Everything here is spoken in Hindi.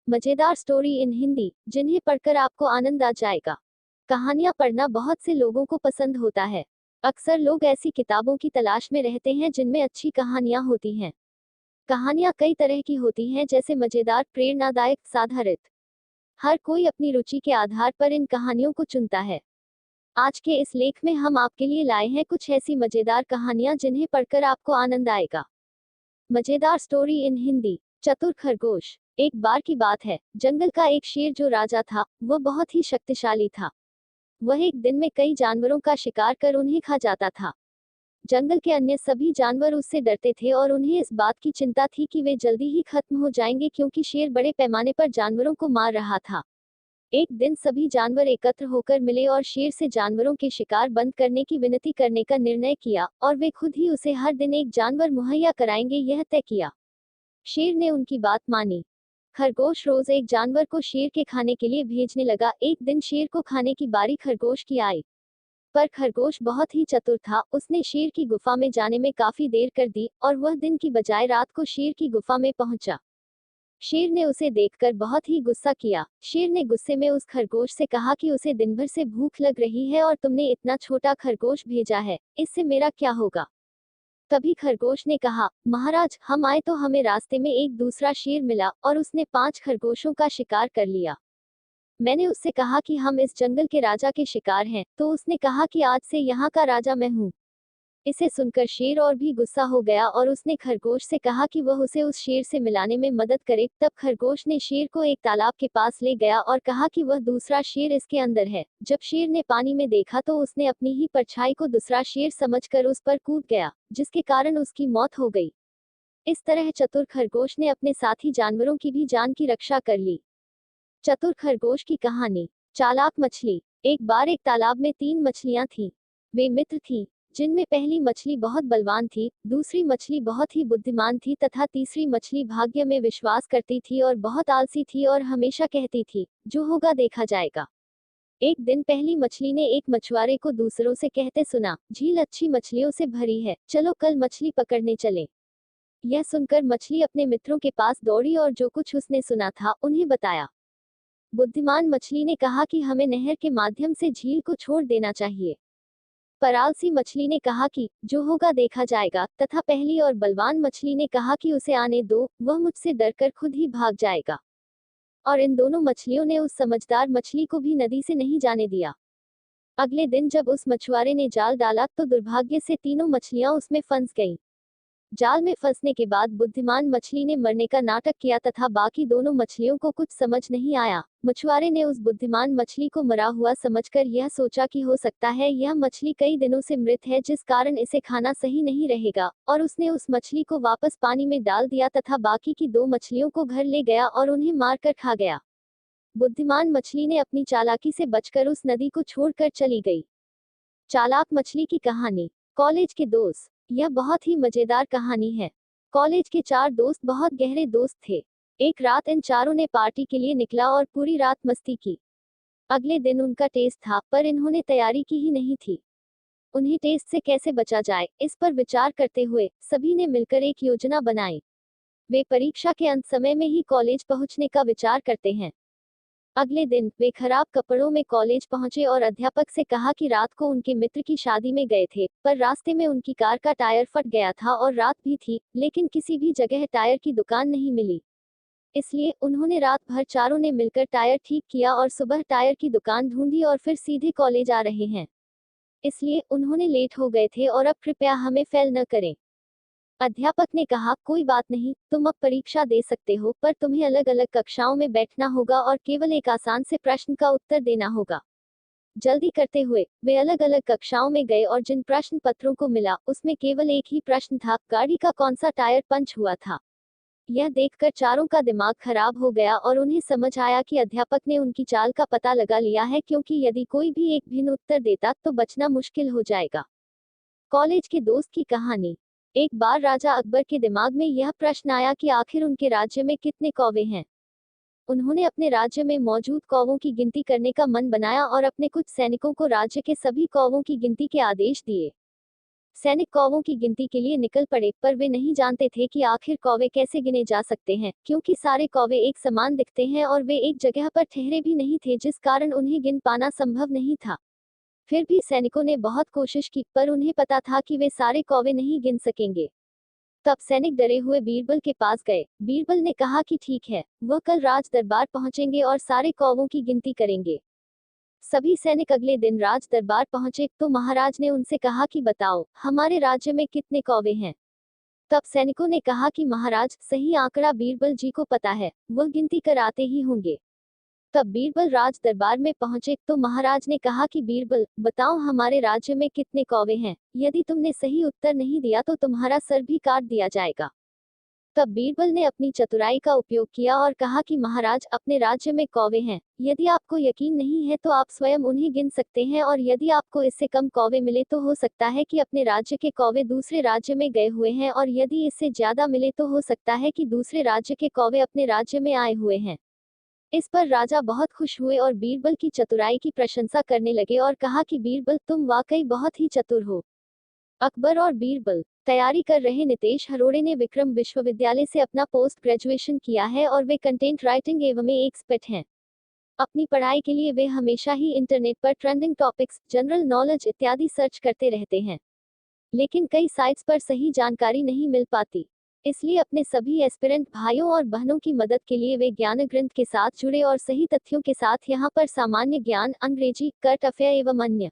मजेदार स्टोरी इन हिंदी जिन्हें पढ़कर आपको आनंद आ जाएगा। कहानियां पढ़ना बहुत से लोगों को पसंद होता है। अक्सर लोग ऐसी किताबों की तलाश में रहते हैं जिनमें अच्छी कहानियां होती हैं। कहानियां कई तरह की होती हैं, जैसे मजेदार, प्रेरणादायक, साधारित। हर कोई अपनी रुचि के आधार पर इन कहानियों को चुनता है। आज के इस लेख में हम आपके लिए लाए हैं कुछ ऐसी मजेदार कहानियां जिन्हें पढ़कर आपको आनंद आएगा। मजेदार स्टोरी इन हिंदी। चतुर खरगोश। एक बार की बात है, जंगल का एक शेर जो राजा था, वह बहुत ही शक्तिशाली था। वह एक दिन में कई जानवरों का शिकार कर उन्हें खा जाता था। जंगल के अन्य सभी जानवर उससे डरते थे और उन्हें इस बात की चिंता थी कि वे जल्दी ही खत्म हो जाएंगे, क्योंकि शेर बड़े पैमाने पर जानवरों को मार रहा था। एक दिन सभी जानवर एकत्र होकर मिले और शेर से जानवरों के शिकार बंद करने की विनती करने का निर्णय किया, और वे खुद ही उसे हर दिन एक जानवर मुहैया कराएंगे, यह तय किया। शेर ने उनकी बात मानी। खरगोश रोज एक जानवर को शेर के खाने के लिए भेजने लगा। एक दिन शेर को खाने की बारी खरगोश की आई। पर खरगोश बहुत ही चतुर था, उसने शेर की गुफा में जाने में काफी देर कर दी, और वह दिन की बजाय रात को शेर की गुफा में पहुंचा। शेर ने उसे देखकर बहुत ही गुस्सा किया। शेर ने गुस्से में उस खरगोश से कहा कि उसे दिन भर से भूख लग रही है और तुमने इतना छोटा खरगोश भेजा है, इससे मेरा क्या होगा। तभी खरगोश ने कहा, महाराज, हम आए तो हमें रास्ते में एक दूसरा शेर मिला और उसने 5 खरगोशों का शिकार कर लिया। मैंने उससे कहा कि हम इस जंगल के राजा के शिकार हैं, तो उसने कहा कि आज से यहाँ का राजा मैं हूँ। इसे सुनकर शेर और भी गुस्सा हो गया और उसने खरगोश से कहा कि वह उसे उस शेर से मिलाने में मदद करे। तब खरगोश ने शेर को एक तालाब के पास ले गया और कहा कि वह दूसरा शेर इसके अंदर है। जब शेर ने पानी में देखा तो उसने अपनी ही परछाई को दूसरा शेर समझकर उस पर कूद गया, जिसके कारण उसकी मौत हो गई। इस तरह चतुर खरगोश ने अपने साथी जानवरों की भी जान की रक्षा कर ली। चतुर खरगोश की कहानी। चालाक मछली। एक बार एक तालाब में 3 मछलियां थीं। वे मित्र थीं, जिनमें पहली मछली बहुत बलवान थी, दूसरी मछली बहुत ही बुद्धिमान थी तथा तीसरी मछली भाग्य में विश्वास करती थी और बहुत आलसी थी और हमेशा कहती थी, जो होगा देखा जाएगा। एक दिन पहली मछली ने एक मछुआरे को दूसरों से कहते सुना, झील अच्छी मछलियों से भरी है, चलो कल मछली पकड़ने चले। यह सुनकर मछली अपने मित्रों के पास दौड़ी और जो कुछ उसने सुना था उन्हें बताया। बुद्धिमान मछली ने कहा कि हमें नहर के माध्यम से झील को छोड़ देना चाहिए। पर आलसी मछली ने कहा कि जो होगा देखा जाएगा, तथा पहली और बलवान मछली ने कहा कि उसे आने दो, वह मुझसे डरकर खुद ही भाग जाएगा। और इन दोनों मछलियों ने उस समझदार मछली को भी नदी से नहीं जाने दिया। अगले दिन जब उस मछुआरे ने जाल डाला तो दुर्भाग्य से तीनों मछलियां उसमें फंस गईं। जाल में फंसने के बाद बुद्धिमान मछली ने मरने का नाटक किया तथा बाकी दोनों मछलियों को कुछ समझ नहीं आया। मछुआरे ने उस बुद्धिमान मछली को मरा हुआ समझकर यह सोचा कि हो सकता है यह मछली कई दिनों से मृत है, जिस कारण इसे खाना सही नहीं रहेगा, और उसने उस मछली को वापस पानी में डाल दिया तथा बाकी की 2 मछलियों को घर ले गया और उन्हें मारकर खा गया। बुद्धिमान मछली ने अपनी चालाकी से बचकर उस नदी को छोड़कर चली गई। चालाक मछली की कहानी। कॉलेज के दोस्त। यह बहुत ही मजेदार कहानी है। कॉलेज के 4 दोस्त बहुत गहरे दोस्त थे। एक रात इन चारों ने पार्टी के लिए निकला और पूरी रात मस्ती की। अगले दिन उनका टेस्ट था, पर इन्होंने तैयारी की ही नहीं थी। उन्हें टेस्ट से कैसे बचा जाए, इस पर विचार करते हुए सभी ने मिलकर एक योजना बनाई। वे परीक्षा के अंत समय में ही कॉलेज पहुंचने का विचार करते हैं। अगले दिन वे खराब कपड़ों में कॉलेज पहुंचे और अध्यापक से कहा कि रात को उनके मित्र की शादी में गए थे, पर रास्ते में उनकी कार का टायर फट गया था और रात भी थी, लेकिन किसी भी जगह टायर की दुकान नहीं मिली। इसलिए उन्होंने रात भर चारों ने मिलकर टायर ठीक किया और सुबह टायर की दुकान ढूंढी और फिर सीधे कॉलेज आ रहे हैं। इसलिए उन्होंने लेट हो गए थे और अब कृपया हमें फेल न करें। अध्यापक ने कहा, कोई बात नहीं, तुम अब परीक्षा दे सकते हो, पर तुम्हें अलग अलग कक्षाओं में बैठना होगा और केवल एक आसान से प्रश्न का उत्तर देना होगा। जल्दी करते हुए वे अलग अलग कक्षाओं में गए और जिन प्रश्न पत्रों को मिला उसमें केवल एक ही प्रश्न था, गाड़ी का कौन सा टायर पंच हुआ था। यह देखकर चारों का दिमाग खराब हो गया और उन्हें समझ आया कि अध्यापक ने उनकी चाल का पता लगा लिया है, क्योंकि यदि कोई भी एक भिन्न उत्तर देता तो बचना मुश्किल हो जाएगा। कॉलेज के दोस्त की कहानी। एक बार राजा अकबर के दिमाग में यह प्रश्न आया कि आखिर उनके राज्य में कितने कौवे हैं। उन्होंने अपने राज्य में मौजूद कौवों की गिनती करने का मन बनाया और अपने कुछ सैनिकों को राज्य के सभी कौवों की गिनती के आदेश दिए। सैनिक कौवों की गिनती के लिए निकल पड़े, पर वे नहीं जानते थे कि आखिर कौवे कैसे गिने जा सकते हैं, क्योंकि सारे कौवे एक समान दिखते हैं और वे एक जगह पर ठहरे भी नहीं थे, जिस कारण उन्हें गिन पाना संभव नहीं था। फिर भी सैनिकों ने बहुत कोशिश की, पर उन्हें पता था कि वे सारे कौवे नहीं गिन सकेंगे। तब सैनिक डरे हुए बीरबल के पास गए। बीरबल ने कहा कि ठीक है, वह कल राज दरबार पहुंचेंगे और सारे कौवों की गिनती करेंगे। सभी सैनिक अगले दिन राज दरबार पहुंचे तो महाराज ने उनसे कहा कि बताओ, हमारे राज्य में कितने कौवे हैं। तब सैनिकों ने कहा कि महाराज, सही आंकड़ा बीरबल जी को पता है, वह गिनती कर आते ही होंगे। तब बीरबल राज दरबार में पहुंचे तो महाराज ने कहा कि बीरबल, बताओ हमारे राज्य में कितने कौवे हैं। यदि तुमने सही उत्तर नहीं दिया तो तुम्हारा सर भी काट दिया जाएगा। तब बीरबल ने अपनी चतुराई का उपयोग किया और कहा कि महाराज, अपने राज्य में कौवे हैं। यदि आपको यकीन नहीं है तो आप स्वयं उन्हें गिन सकते हैं, और यदि आपको इससे कम कौवे मिले तो हो सकता है कि अपने राज्य के कौवे दूसरे राज्य में गए हुए हैं, और यदि इससे ज्यादा मिले तो हो सकता है कि दूसरे राज्य के कौवे अपने राज्य में आए हुए हैं। इस पर राजा बहुत खुश हुए और बीरबल की चतुराई की प्रशंसा करने लगे और कहा कि बीरबल, तुम वाकई बहुत ही चतुर हो। अकबर और बीरबल। तैयारी कर रहे नितेश हरोड़े ने विक्रम विश्वविद्यालय से अपना पोस्ट ग्रेजुएशन किया है और वे कंटेंट राइटिंग एवं एक्सपर्ट हैं। अपनी पढ़ाई के लिए वे हमेशा ही इंटरनेट पर ट्रेंडिंग टॉपिक्स, जनरल नॉलेज इत्यादि सर्च करते रहते हैं, लेकिन कई साइट्स पर सही जानकारी नहीं मिल पाती। इसलिए अपने सभी एस्पिरेंट भाइयों और बहनों की मदद के लिए वे ज्ञान ग्रंथ के साथ जुड़े और सही तथ्यों के साथ यहाँ पर सामान्य ज्ञान, अंग्रेजी, करंट अफेयर एवं अन्य